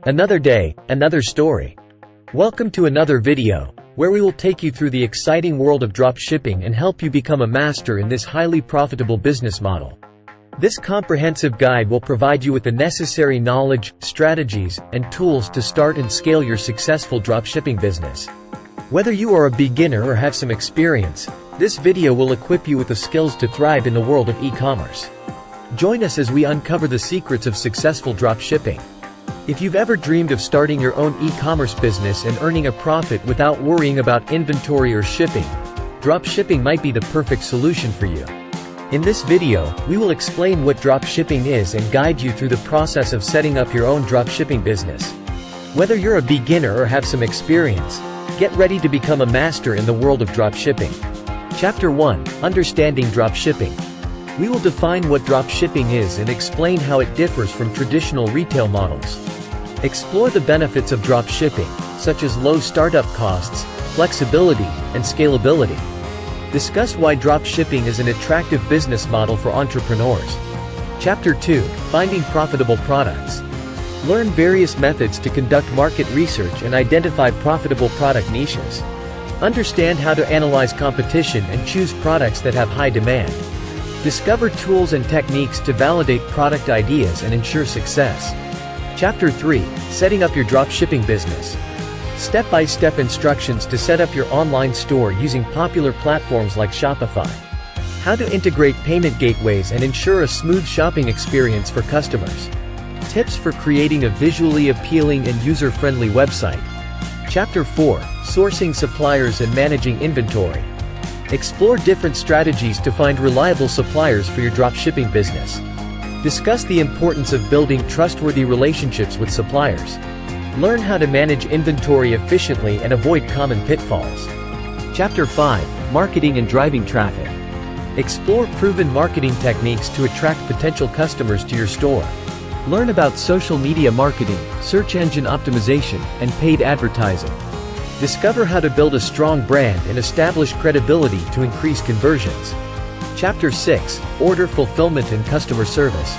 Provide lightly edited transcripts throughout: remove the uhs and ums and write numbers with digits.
Another day, another story. Welcome to another video, where we will take you through the exciting world of dropshipping and help you become a master in this highly profitable business model. This comprehensive guide will provide you with the necessary knowledge, strategies, and tools to start and scale your successful dropshipping business. Whether you are a beginner or have some experience, this video will equip you with the skills to thrive in the world of e-commerce. Join us as we uncover the secrets of successful dropshipping. If you've ever dreamed of starting your own e-commerce business and earning a profit without worrying about inventory or shipping, dropshipping might be the perfect solution for you. In this video, we will explain what dropshipping is and guide you through the process of setting up your own dropshipping business. Whether you're a beginner or have some experience, get ready to become a master in the world of dropshipping. Chapter 1: Understanding Dropshipping. We will define what dropshipping is and explain how it differs from traditional retail models. Explore the benefits of dropshipping, such as low startup costs, flexibility, and scalability. Discuss why dropshipping is an attractive business model for entrepreneurs. Chapter 2: Finding Profitable Products. Learn various methods to conduct market research and identify profitable product niches. Understand how to analyze competition and choose products that have high demand. Discover tools and techniques to validate product ideas and ensure success. Chapter 3: Setting up your dropshipping business. Step-by-step instructions to set up your online store using popular platforms like Shopify. How to integrate payment gateways and ensure a smooth shopping experience for customers. Tips for creating a visually appealing and user-friendly website. Chapter 4: Sourcing suppliers and managing inventory. Explore different strategies to find reliable suppliers for your dropshipping business. Discuss the importance of building trustworthy relationships with suppliers. Learn how to manage inventory efficiently and avoid common pitfalls. Chapter 5: Marketing and driving traffic. Explore proven marketing techniques to attract potential customers to your store. Learn about social media marketing, search engine optimization, and paid advertising. Discover how to build a strong brand and establish credibility to increase conversions. Chapter 6: Order Fulfillment and Customer Service.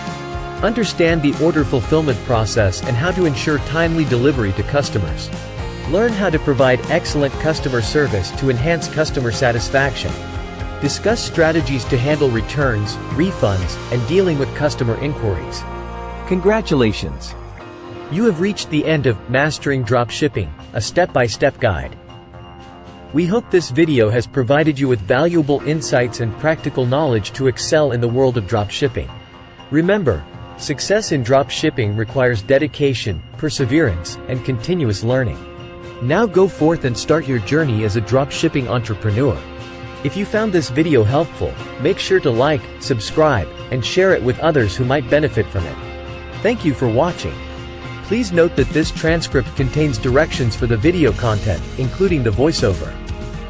Understand the order fulfillment process and how to ensure timely delivery to customers. Learn how to provide excellent customer service to enhance customer satisfaction. Discuss strategies to handle returns, refunds, and dealing with customer inquiries. Congratulations! You have reached the end of Mastering Dropshipping, a step-by-step guide. We hope this video has provided you with valuable insights and practical knowledge to excel in the world of dropshipping. Remember, success in dropshipping requires dedication, perseverance, and continuous learning. Now go forth and start your journey as a dropshipping entrepreneur. If you found this video helpful, make sure to like, subscribe, and share it with others who might benefit from it. Thank you for watching. Please note that this transcript contains directions for the video content, including the voiceover.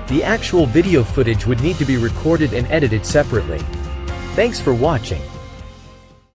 The actual video footage would need to be recorded and edited separately. Thanks for watching.